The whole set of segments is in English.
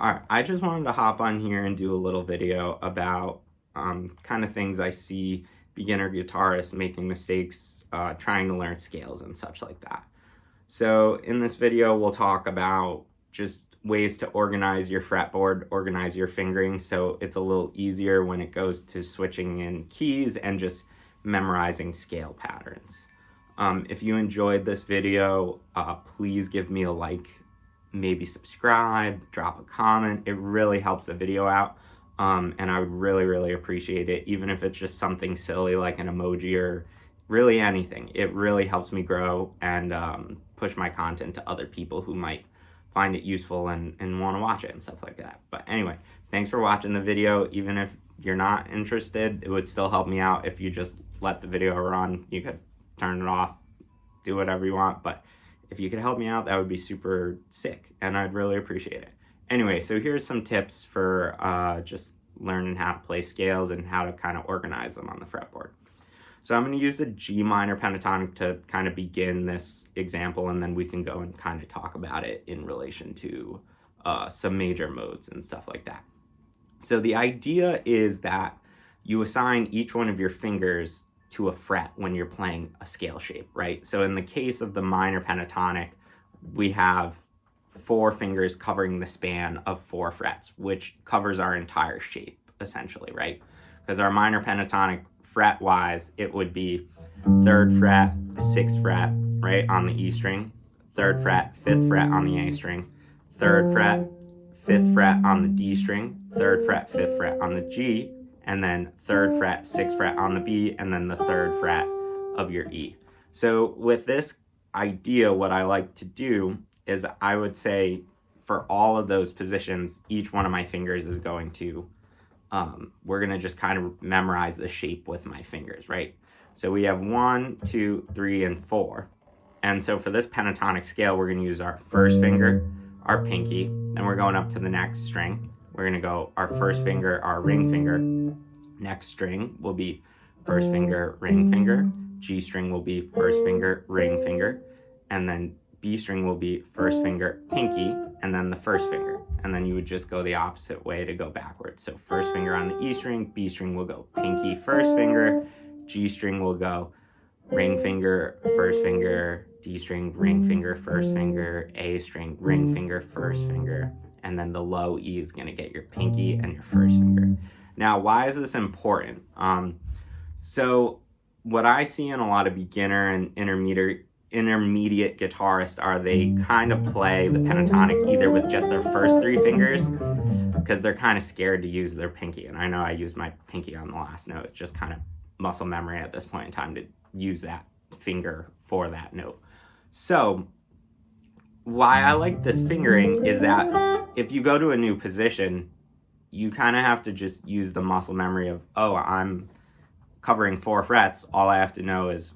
Alright, I just wanted to hop on here and do a little video about kind of things I see beginner guitarists making mistakes trying to learn scales and such like that. So in this video, we'll talk about just ways to organize your fretboard, organize your fingering so it's a little easier when it goes to switching in keys and just memorizing scale patterns. If you enjoyed this video, please give me a like, maybe subscribe, drop a comment. It really helps the video out. And I would really appreciate it, even if it's just something silly like an emoji or really anything. It really helps me grow and push my content to other people who might find it useful and want to watch it and stuff like that. But anyway, thanks for watching the video. Even if you're not interested, it would still help me out if you just let the video run. You could turn it off, do whatever you want, but if you could help me out, that would be super sick, and I'd really appreciate it. Anyway, so here's some tips for just learning how to play scales and how to kind of organize them on the fretboard. So I'm going to use the G minor pentatonic to kind of begin this example, and then we can go and kind of talk about it in relation to some major modes and stuff like that. So the idea is that you assign each one of your fingers to a fret when you're playing a scale shape, right? So in the case of the minor pentatonic, we have 4 fingers covering the span of 4 frets, which covers our entire shape, essentially, right? Because our minor pentatonic, fret-wise, it would be 3rd fret, 6th fret, right, on the E string, 3rd fret, 5th fret on the A string, 3rd fret, 5th fret on the D string, 3rd fret, 5th fret on the G, and then 3rd fret, 6th fret on the B, and then the 3rd fret of your E. So with this idea, what I like to do is I would say for all of those positions, each one of my fingers is going to, we're going to just kind of memorize the shape with my fingers, right? So we have 1, 2, 3, and 4. And so for this pentatonic scale, we're going to use our first finger, our pinky, then we're going up to the next string. We're going to go our first finger, our ring finger. Next string will be first finger, ring finger. G string will be first finger, ring finger. And then B string will be first finger, pinky, and then the first finger. And then you would just go the opposite way to go backwards. So first finger on the E string, B string will go pinky, first finger. G string will go ring finger, first finger, D string, ring finger, first finger, A string, ring finger, first finger. And then the low E is going to get your pinky and your first finger. Now, why is this important? So what I see in a lot of beginner and intermediate guitarists are they kind of play the pentatonic either with just their first 3 fingers because they're kind of scared to use their pinky. And I know I use my pinky on the last note. It's just kind of muscle memory at this point in time to use that finger for that note. So why I like this fingering is that if you go to a new position, you kind of have to just use the muscle memory of, oh, I'm covering 4 frets. All I have to know is...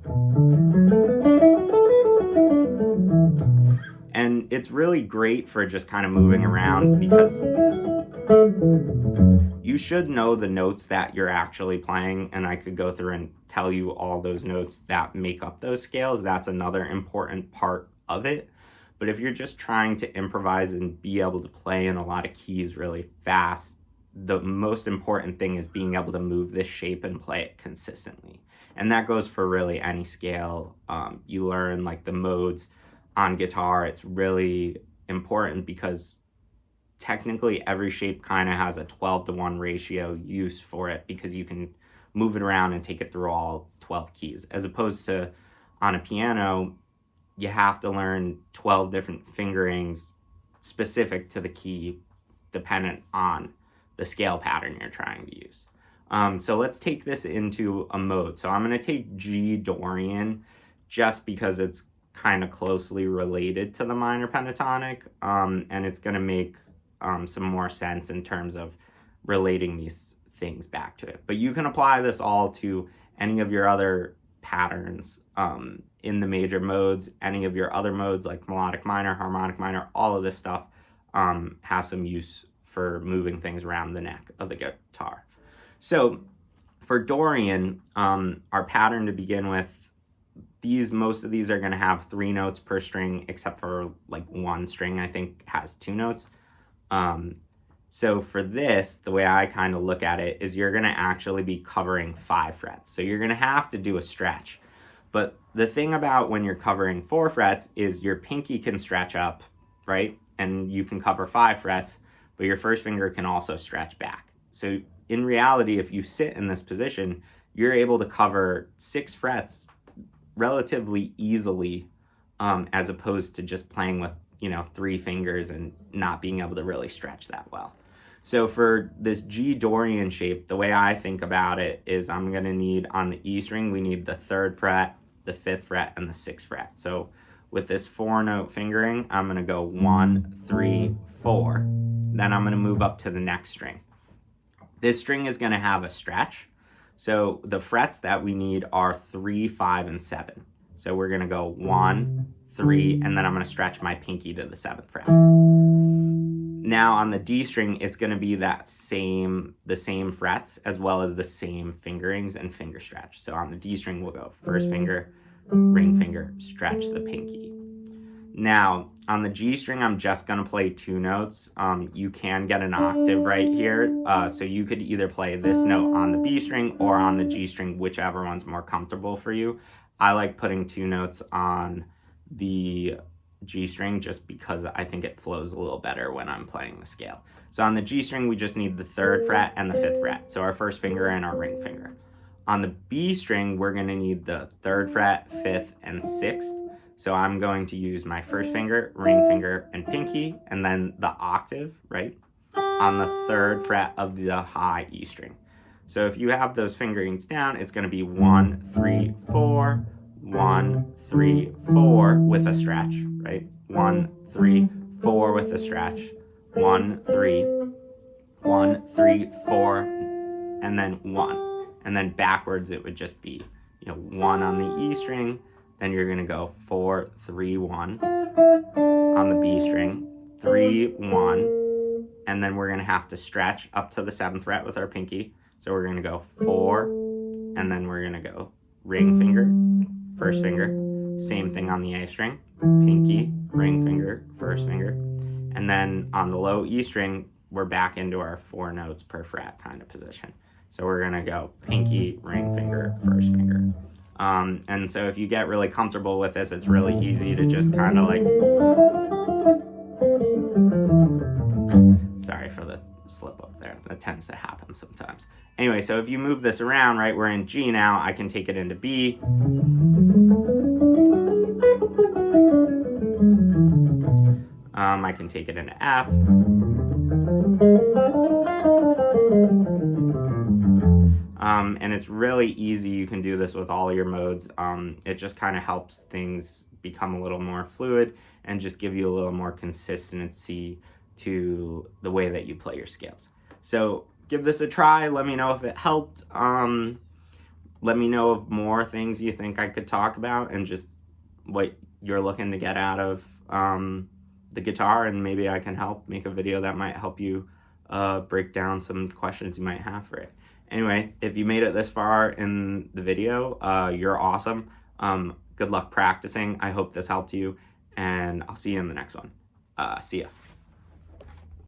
And it's really great for just kind of moving around because you should know the notes that you're actually playing, and I could go through and tell you all those notes that make up those scales. That's another important part of it. But if you're just trying to improvise and be able to play in a lot of keys really fast, the most important thing is being able to move this shape and play it consistently. And that goes for really any scale. You learn like the modes on guitar. It's really important because technically every shape kind of has a 12-to-1 ratio use for it because you can move it around and take it through all 12 keys, as opposed to on a piano, you have to learn 12 different fingerings specific to the key dependent on the scale pattern you're trying to use. So let's take this into a mode. So I'm going to take G Dorian just because it's kind of closely related to the minor pentatonic, and it's going to make some more sense in terms of relating these things back to it. But you can apply this all to any of your other patterns in the major modes, any of your other modes like melodic minor, harmonic minor, all of this stuff has some use for moving things around the neck of the guitar. So for Dorian, our pattern to begin with, most of these are going to have 3 notes per string, except for like one string I think has 2 notes. So for this, the way I kind of look at it is you're going to actually be covering 5 frets. So you're going to have to do a stretch. But the thing about when you're covering 4 frets is your pinky can stretch up, right? And you can cover 5 frets, but your first finger can also stretch back. So in reality, if you sit in this position, you're able to cover 6 frets relatively easily, as opposed to just playing with, 3 fingers and not being able to really stretch that well. So for this G Dorian shape, the way I think about it is I'm going to need, on the E string, we need the 3rd fret, the 5th fret, and the 6th fret. So with this 4-note fingering, I'm going to go 1, 3, 4. Then I'm going to move up to the next string. This string is going to have a stretch. So the frets that we need are 3, 5, and 7. So we're going to go 1, 3, and then I'm going to stretch my pinky to the 7th fret. Now on the D string, it's going to be the same frets as well as the same fingerings and finger stretch. So on the D string, we'll go first finger, ring finger, stretch the pinky. Now on the G string, I'm just going to play 2 notes. You can get an octave right here. So you could either play this note on the B string or on the G string, whichever one's more comfortable for you. I like putting 2 notes on the G string just because I think it flows a little better when I'm playing the scale. So on the G string, we just need the 3rd fret and the 5th fret. So our first finger and our ring finger. On the B string, we're going to need the 3rd fret, 5th, and 6th. So I'm going to use my first finger, ring finger, and pinky, and then the octave, right, on the 3rd fret of the high E string. So if you have those fingerings down, it's going to be 1, 3, 4, 1, 3, 4 with a stretch, right? 1, 3, 4 with a stretch. 1, 3, 1, 3, 4, and then 1. And then backwards it would just be, 1 on the E string, then you're going to go 4, 3, 1 on the B string, 3, 1, and then we're going to have to stretch up to the 7th fret with our pinky. So we're going to go 4, and then we're going to go ring finger, first finger, same thing on the A string, pinky, ring finger, first finger, and then on the low E string, we're back into our 4 notes per fret kind of position. So we're going to go pinky, ring finger, first finger. And so if you get really comfortable with this, it's really easy to just kind of like, sorry for the slip up there, that tends to happen sometimes. Anyway, so if you move this around, right, we're in G now, I can take it into B. I can take it into F. And it's really easy. You can do this with all your modes. It just kind of helps things become a little more fluid and just give you a little more consistency to the way that you play your scales. So give this a try. Let me know if it helped. Let me know of more things you think I could talk about and just what you're looking to get out of the guitar, and maybe I can help make a video that might help you break down some questions you might have for it. Anyway, if you made it this far in the video, you're awesome. Good luck practicing. I hope this helped you, and I'll see you in the next one. See ya.